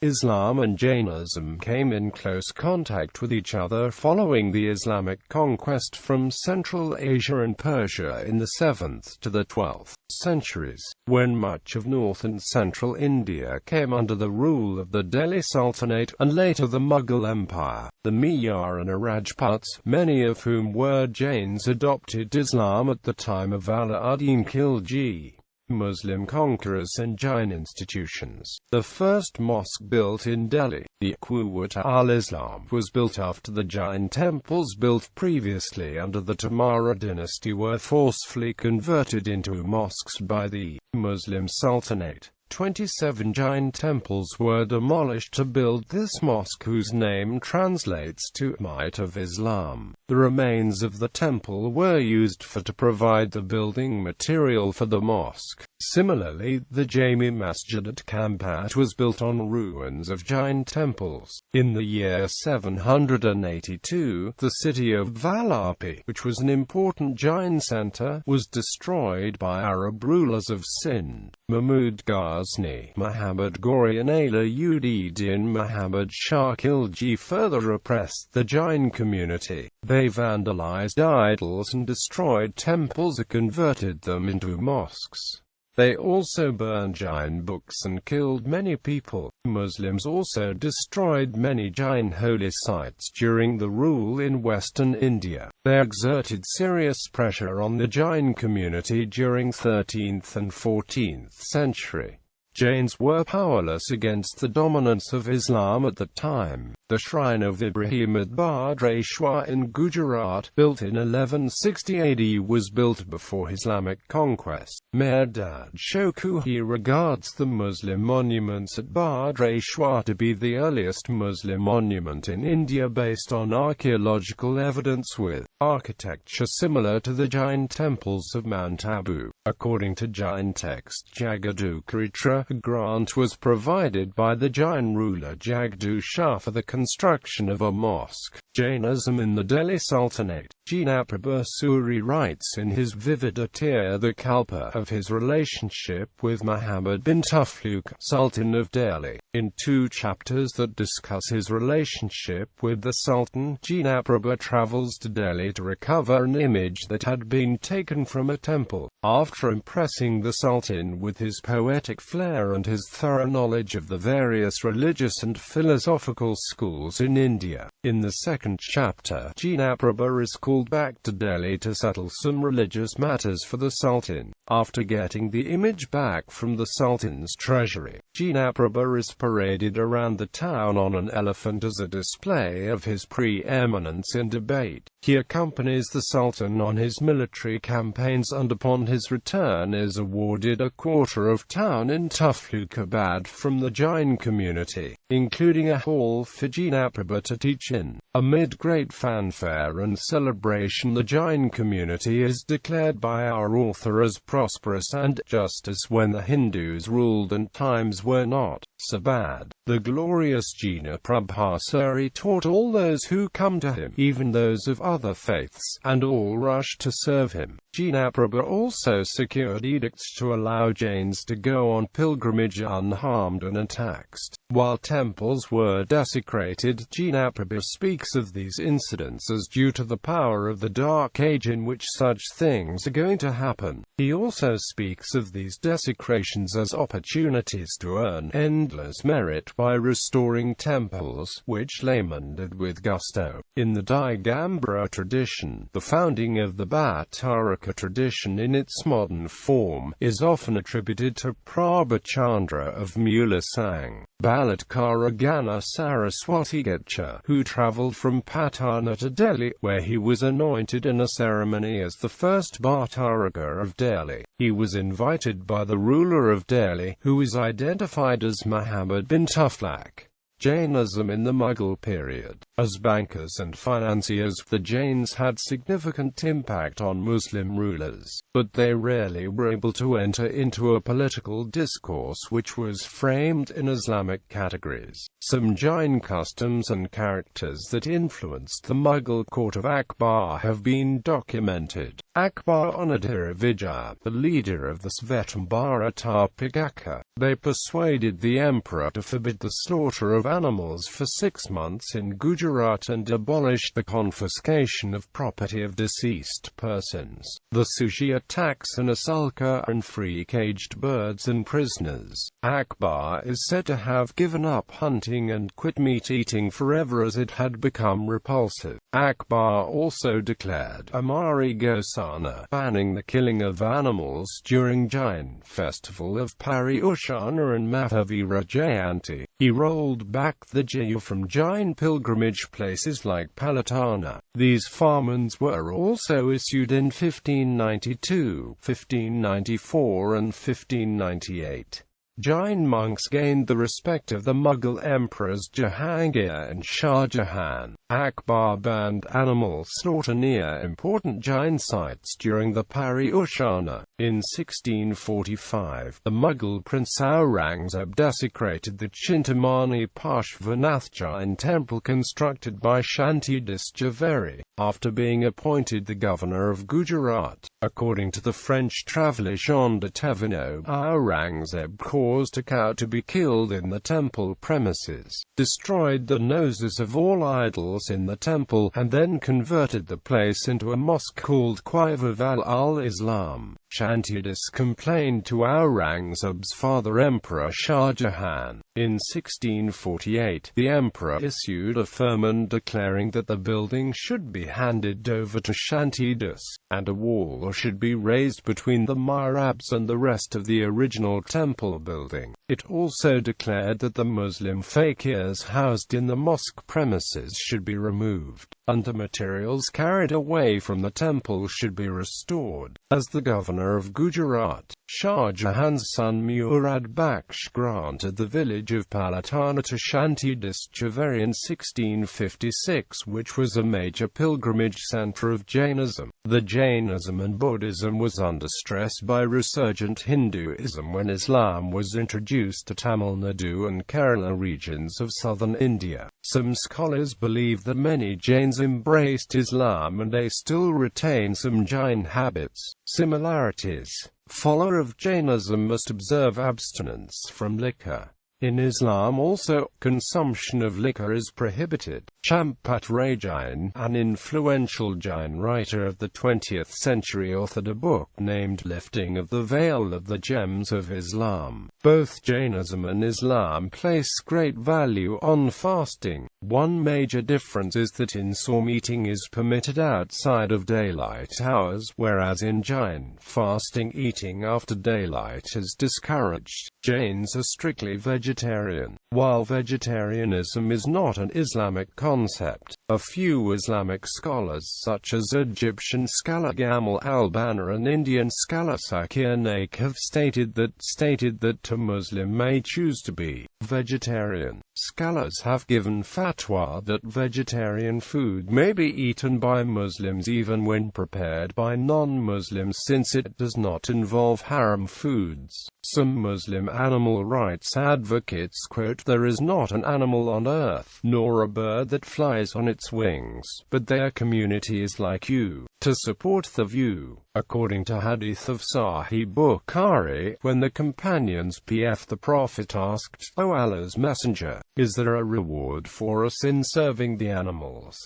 Islam and Jainism came in close contact with each other following the Islamic conquest from Central Asia and Persia in the 7th to the 12th centuries, when much of north and central India came under the rule of the Delhi Sultanate, and later the Mughal Empire. The Miyana Rajputs, many of whom were Jains, adopted Islam at the time of Alauddin Khilji. Muslim conquerors and Jain institutions. The first mosque built in Delhi, the Quwwat al-Islam, was built after the Jain temples built previously under the Tomara dynasty were forcefully converted into mosques by the Muslim Sultanate. 27 Jain temples were demolished to build this mosque, whose name translates to Might of Islam. The remains of the temple were used to provide the building material for the mosque. Similarly, the Jami Masjid at Kampat was built on ruins of Jain temples. In the year 782, the city of Valapi, which was an important Jain center, was destroyed by Arab rulers of Sind. Mahmud Ghazni, Muhammad Ghori and Alauddin Muhammad Shah Khilji further oppressed the Jain community. They vandalized idols and destroyed temples and converted them into mosques. They also burned Jain books and killed many people. Muslims also destroyed many Jain holy sites during the rule in western India. They exerted serious pressure on the Jain community during 13th and 14th century. Jains were powerless against the dominance of Islam at the time. The shrine of Ibrahim at Bhadreshwar in Gujarat, built in 1160 AD, was built before Islamic conquest. Mehrdad Shokouhi regards the Muslim monuments at Bhadreshwar to be the earliest Muslim monument in India based on archaeological evidence with architecture similar to the Jain temples of Mount Abu. According to Jain text Jagadukaritra, a grant was provided by the Jain ruler Jagdu Shah for the construction of a mosque. Jainism in the Delhi Sultanate. Jinaprabha Suri writes in his Vividatir the Kalpa of his relationship with Muhammad bin Tughlaq, Sultan of Delhi. In 2 chapters that discuss his relationship with the Sultan, Jinaprabha travels to Delhi to recover an image that had been taken from a temple. After impressing the Sultan with his poetic flair and his thorough knowledge of the various religious and philosophical schools in India, in the 2nd chapter, Jinaprabha is called back to Delhi to settle some religious matters for the Sultan. After getting the image back from the Sultan's treasury, Jinaprabha is paraded around the town on an elephant as a display of his preeminence in debate. He accompanies the Sultan on his military campaigns, and upon his return is awarded a quarter of town in Tughlaqabad from the Jain community, including a hall for Jinaprabha to teach in. Amid great fanfare and celebration, the Jain community is declared by our author as prosperous and just as when the Hindus ruled and times were not so bad. The glorious Jinaprabha Suri taught all those who come to him, even those of other faiths, and all rush to serve him. Jinaprabha also secured edicts to allow Jains to go on pilgrimage unharmed and untaxed. While temples were desecrated, Jinaprabha speaks of these incidents as due to the power of the Dark Age in which such things are going to happen. He also speaks of these desecrations as opportunities to earn endless merit by restoring temples, which laymen did with gusto. In the Digambara tradition, the founding of the Bhattaraka tradition in its modern form is often attributed to Prabhachandra of Mulasang. Balatkara Gana Saraswati Getcha, who travelled from Patna to Delhi, where he was anointed in a ceremony as the first Bhattaraka of Delhi. He was invited by the ruler of Delhi, who is identified as Muhammad bin Tughlaq. Jainism in the Mughal period. As bankers and financiers, the Jains had significant impact on Muslim rulers, but they rarely were able to enter into a political discourse which was framed in Islamic categories. Some Jain customs and characters that influenced the Mughal court of Akbar have been documented. Akbar honored Vijaya, the leader of the Svetambara Tarpagaka. They persuaded the emperor to forbid the slaughter of animals for 6 months in Gujarat and abolished the confiscation of property of deceased persons, the sujia tax and asulka, and free caged birds and prisoners. Akbar is said to have given up hunting and quit meat eating forever as it had become repulsive. Akbar also declared Amari Gosana, banning the killing of animals during Jain festival of Paryushana and Mahavira Jayanti. He rolled back the jizya from Jain pilgrimage places like Palatana. These farmans were also issued in 1592, 1594 and 1598. Jain monks gained the respect of the Mughal emperors Jahangir and Shah Jahan. Akbar banned animal slaughter near important Jain sites during the Paryushana. In 1645, the Mughal prince Aurangzeb desecrated the Chintamani Parshvanath Jain temple constructed by Shantidas Javeri, after being appointed the governor of Gujarat. According to the French traveller Jean de Thévenot, Aurangzeb caused a cow to be killed in the temple premises, destroyed the noses of all idols in the temple, and then converted the place into a mosque called Quivaval al-Islam. Shantidas complained to Aurangzeb's father Emperor Shah Jahan. In 1648, the emperor issued a firman declaring that the building should be handed over to Shantidas, and a wall should be raised between the mihrabs and the rest of the original temple building. It also declared that the Muslim fakirs housed in the mosque premises should be removed, and the materials carried away from the temple should be restored. As the governor of Gujarat, Shah Jahan's son Murad Baksh granted the village of Palatana to Shantidas Javeri in 1656, which was a major pilgrimage center of Jainism. The Jainism and Buddhism was under stress by resurgent Hinduism when Islam was introduced to Tamil Nadu and Kerala regions of southern India. Some scholars believe that many Jains embraced Islam and they still retain some Jain habits. Similarities. Follower of Jainism must observe abstinence from liquor. In Islam also, consumption of liquor is prohibited. Champat Ray Jain, an influential Jain writer of the 20th century, authored a book named Lifting of the Veil of the Gems of Islam. Both Jainism and Islam place great value on fasting. One major difference is that in Islam eating is permitted outside of daylight hours, whereas in Jain fasting eating after daylight is discouraged. Jains are strictly vegetarian. While vegetarianism is not an Islamic concept, a few Islamic scholars such as Egyptian scholar Gamal al-Banna and Indian scholar Zakir Naik have stated that a Muslim may choose to be vegetarian. Scholars have given fatwa that vegetarian food may be eaten by Muslims even when prepared by non-Muslims, since it does not involve haram foods. Some Muslim animal rights advocates quote, "There is not an animal on earth, nor a bird that flies on its wings, but their community is like you," to support the view. According to Hadith of Sahih Bukhari, when the companions PF the Prophet asked, "O Allah's Messenger, is there a reward for us in serving the animals?"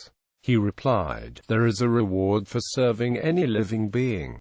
He replied, "There is a reward for serving any living being."